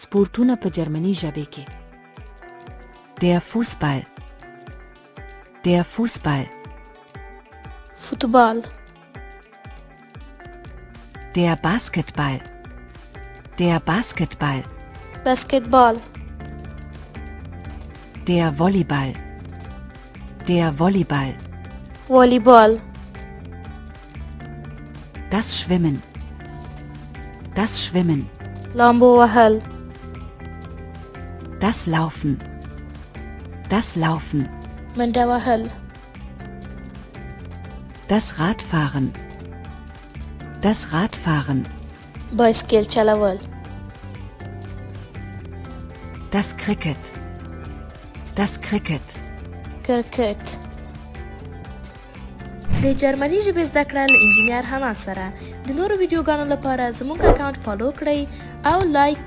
سپورتونه په جرمني ژبه کې. Der Fußball. Der Fußball. فوتبال. Der Basketball. Der Basketball. بسکتبال. Der Volleyball. Der Volleyball. والیبال. Das Schwimmen. Das Schwimmen. لامبو وهل. Das Laufen. Das Laufen. منډه وهل. Das Radfahren. Das Radfahren. بایسکل چلول. Das Cricket. Das Cricket. کرکټ. د جرمني ژبې زده کړه له انجینیر حماد سره. د نورو ویډیوګانو لپاره زموږ اکاونټ فالو کړئ او لایک